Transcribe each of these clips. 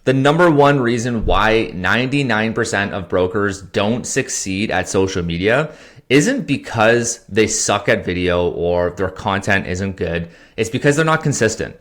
The number one reason why 99% of brokers don't succeed at social media isn't because they suck at video or their content isn't good. It's because they're not consistent.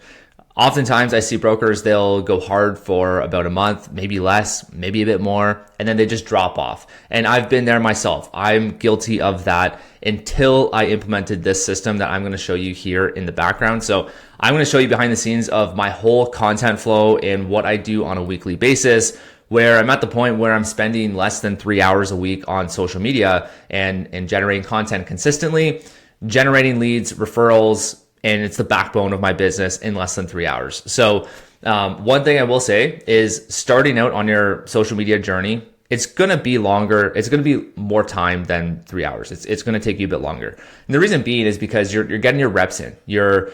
Oftentimes I see brokers, they'll go hard for about a month, maybe less, maybe a bit more, and then they just drop off. And I've been there myself. I'm guilty of that until I implemented this system that I'm going to show you here in the background. So I'm going to show you behind the scenes of my whole content flow and what I do on a weekly basis, where I'm at the point where I'm spending less than 3 hours a week on social media and generating content consistently, generating leads, referrals, and it's the backbone of my business in less than 3 hours. So one thing I will say is starting out on your social media journey, it's going to be longer. It's going to be more time than 3 hours. It's going to take you a bit longer. And the reason being is because you're getting your reps in. You're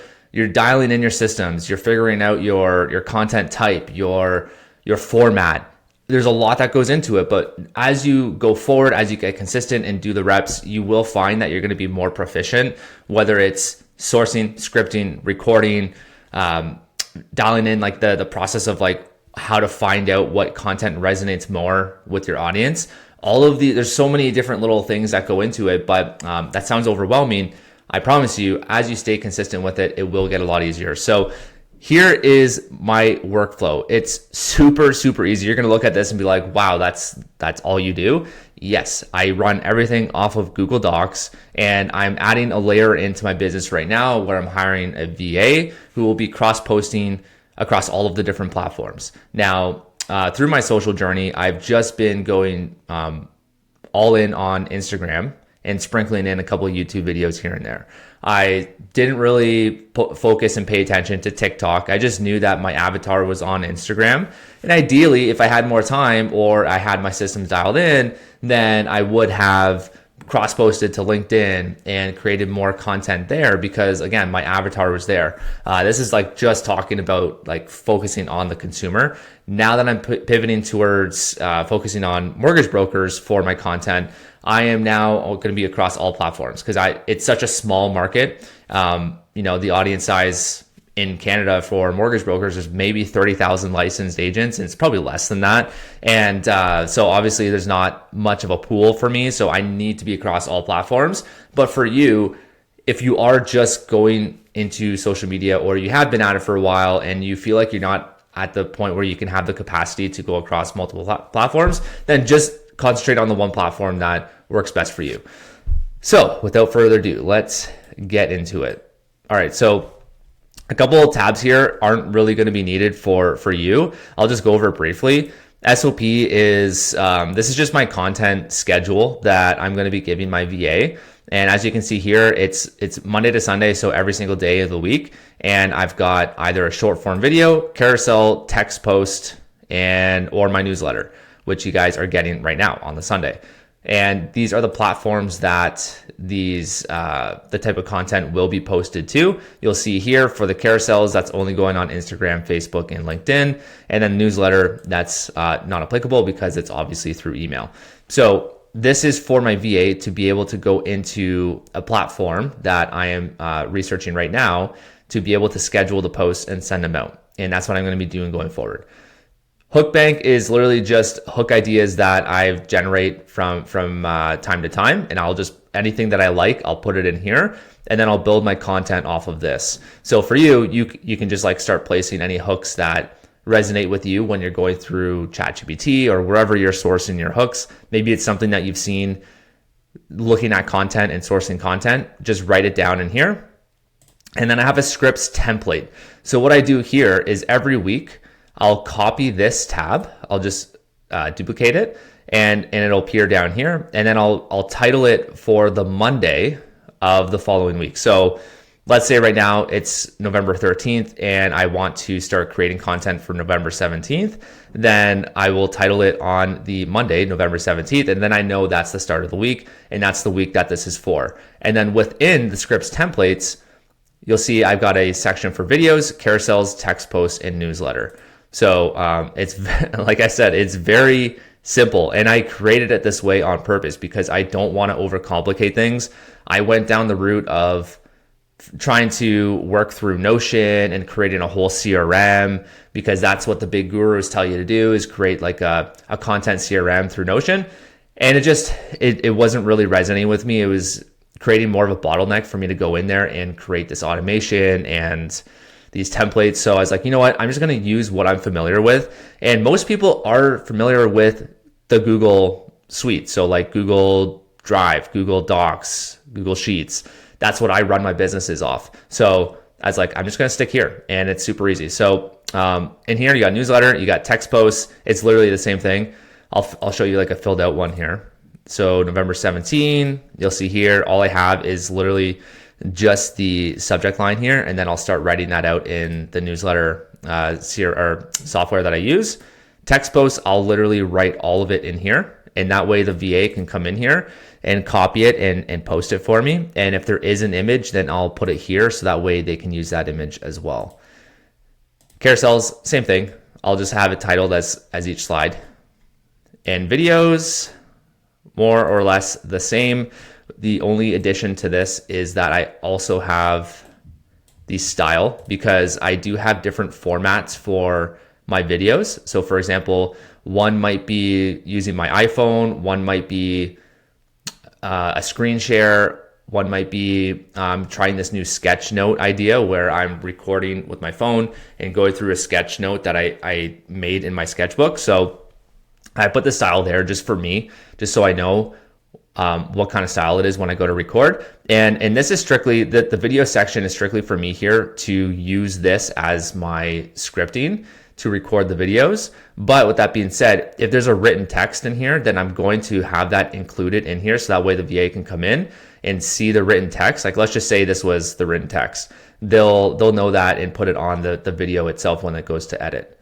dialing in your systems. You're figuring out your content type, your format. There's a lot that goes into it, but as you go forward, as you get consistent and do the reps, you will find that you're going to be more proficient, whether it's sourcing, scripting, recording, dialing in like the process of like how to find out what content resonates more with your audience. There's so many different little things that go into it, but that sounds overwhelming. I promise you, as you stay consistent with it, it will get a lot easier. So here is my workflow. It's super, super easy. You're going to look at this and be like, wow, that's all you do. Yes, I run everything off of Google Docs, and I'm adding a layer into my business right now where I'm hiring a VA who will be cross-posting across all of the different platforms. Now, through my social journey, I've just been going all in on Instagram and sprinkling in a couple of YouTube videos here and there. I didn't really focus and pay attention to TikTok. I just knew that my avatar was on Instagram. And ideally, if I had more time or I had my systems dialed in, then I would have cross-posted to LinkedIn and created more content there because, again, my avatar was there. This is like just talking about like focusing on the consumer. Now that I'm pivoting towards focusing on mortgage brokers for my content, I am now going to be across all platforms because it's such a small market. The audience size in Canada for mortgage brokers is maybe 30,000 licensed agents, and it's probably less than that. And so obviously there's not much of a pool for me, so I need to be across all platforms. But for you, if you are just going into social media or you have been at it for a while and you feel like you're not at the point where you can have the capacity to go across multiple platforms, then just concentrate on the one platform that works best for you. So without further ado, let's get into it. All right, so a couple of tabs here aren't really going to be needed for you. I'll just go over it briefly. SOP is, this is just my content schedule that I'm going to be giving my VA. And as you can see here, it's Monday to Sunday, so every single day of the week. And I've got either a short form video, carousel, text post, or my newsletter, which you guys are getting right now on the Sunday. And these are the platforms that the type of content will be posted to. You'll see here for the carousels, that's only going on Instagram, Facebook, and LinkedIn. And then newsletter, that's not applicable because it's obviously through email. So this is for my VA to be able to go into a platform that I am researching right now to be able to schedule the posts and send them out. And that's what I'm going to be doing going forward. HookBank is literally just hook ideas that I generate from time to time, and I'll just, anything that I like, I'll put it in here, and then I'll build my content off of this. So for you can just like start placing any hooks that resonate with you when you're going through ChatGPT or wherever you're sourcing your hooks. Maybe it's something that you've seen looking at content and sourcing content. Just write it down in here. And then I have a scripts template. So what I do here is every week, I'll copy this tab. I'll just duplicate it and it'll appear down here. And then I'll title it for the Monday of the following week. So let's say right now it's November 13th and I want to start creating content for November 17th. Then I will title it on the Monday, November 17th. And then I know that's the start of the week and that's the week that this is for. And then within the scripts templates, you'll see I've got a section for videos, carousels, text posts, and newsletter. So it's, like I said, it's very simple. And I created it this way on purpose because I don't want to overcomplicate things. I went down the route of trying to work through Notion and creating a whole CRM, because that's what the big gurus tell you to do, is create like a content CRM through Notion. And it wasn't really resonating with me. It was creating more of a bottleneck for me to go in there and create this automation and these templates. So I was like, you know what, I'm just going to use what I'm familiar with. And most people are familiar with the Google suite. So like Google Drive, Google Docs, Google Sheets. That's what I run my businesses off. So I was like, I'm just going to stick here, and it's super easy. So in here, you got newsletter, you got text posts. It's literally the same thing. I'll show you like a filled out one here. So November 17, you'll see here, all I have is literally just the subject line here. And then I'll start writing that out in the newsletter software that I use. Text posts, I'll literally write all of it in here. And that way the VA can come in here and copy it and post it for me. And if there is an image, then I'll put it here. So that way they can use that image as well. Carousels, same thing. I'll just have it titled as each slide. And videos, more or less the same. The only addition to this is that I also have the style, because I do have different formats for my videos. So for example, one might be using my iPhone, one might be a screen share, one might be trying this new sketch note idea where I'm recording with my phone and going through a sketch note that I made in my sketchbook. So I put the style there just for me, just so I know what kind of style it is when I go to record. And this is strictly, the video section is strictly for me here to use this as my scripting to record the videos. But with that being said, if there's a written text in here, then I'm going to have that included in here. So that way the VA can come in and see the written text. Like, let's just say this was the written text. They'll know that and put it on the video itself when it goes to edit.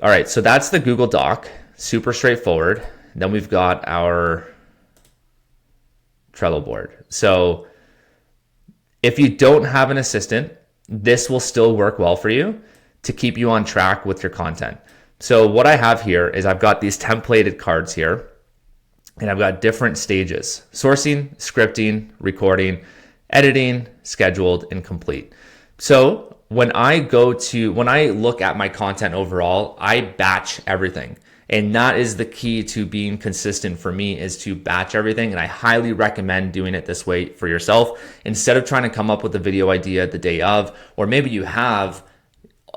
All right, so that's the Google Doc, super straightforward. Then we've got our Trello board. So if you don't have an assistant, this will still work well for you to keep you on track with your content. So what I have here is I've got these templated cards here, and I've got different stages: sourcing, scripting, recording, editing, scheduled, and complete. So when I look at my content overall, I batch everything. And that is the key to being consistent for me, is to batch everything. And I highly recommend doing it this way for yourself, instead of trying to come up with a video idea the day of, or maybe you have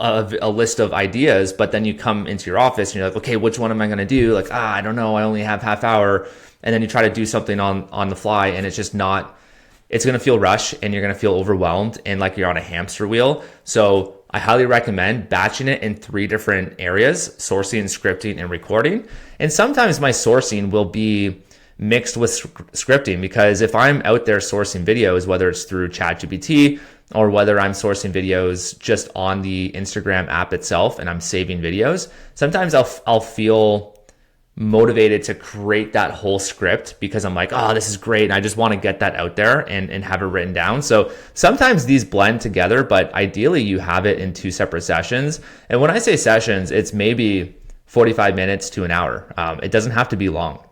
a list of ideas, but then you come into your office and you're like, okay, which one am I going to do? Like, I don't know. I only have half hour. And then you try to do something on the fly, and it's just not, it's going to feel rushed, and you're going to feel overwhelmed and like you're on a hamster wheel. So I highly recommend batching it in 3 different areas: sourcing, scripting, and recording. And sometimes my sourcing will be mixed with scripting, because if I'm out there sourcing videos, whether it's through ChatGPT or whether I'm sourcing videos just on the Instagram app itself and I'm saving videos, sometimes I'll feel motivated to create that whole script, because I'm like, oh, this is great, and I just want to get that out there and have it written down. So sometimes these blend together, but ideally you have it in 2 separate sessions. And when I say sessions, it's maybe 45 minutes to an hour. It doesn't have to be long.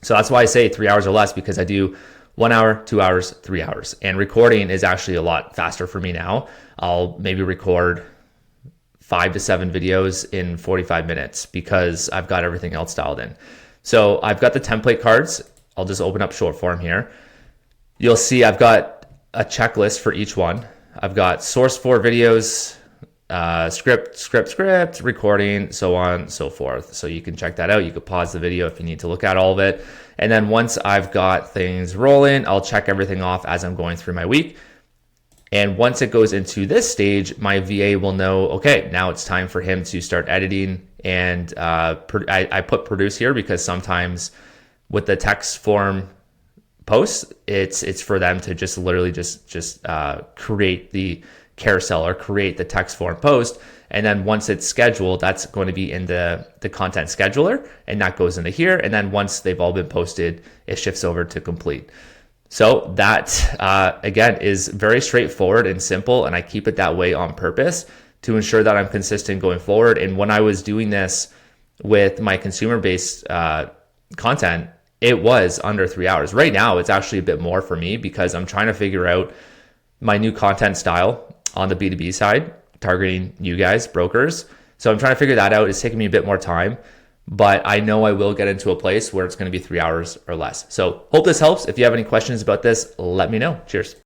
So that's why I say 3 hours or less, because I do 1 hour, 2 hours, 3 hours. And recording is actually a lot faster for me now. I'll maybe record 5 to 7 videos in 45 minutes because I've got everything else dialed in. So I've got the template cards. I'll just open up short form here. You'll see I've got a checklist for each one. I've got source for videos, script, recording, so on, so forth. So you can check that out. You could pause the video if you need to look at all of it. And then once I've got things rolling, I'll check everything off as I'm going through my week. And once it goes into this stage, my VA will know, okay, now it's time for him to start editing. And I put produce here because sometimes with the text form posts, it's for them to just literally just create the carousel or create the text form post. And then once it's scheduled, that's going to be in the content scheduler, and that goes into here. And then once they've all been posted, it shifts over to complete. So that, again, is very straightforward and simple, and I keep it that way on purpose to ensure that I'm consistent going forward. And when I was doing this with my consumer-based content, it was under 3 hours. Right now, it's actually a bit more for me because I'm trying to figure out my new content style on the B2B side, targeting you guys, brokers. So I'm trying to figure that out. It's taking me a bit more time, but I know I will get into a place where it's going to be 3 hours or less. So hope this helps. If you have any questions about this, let me know. Cheers.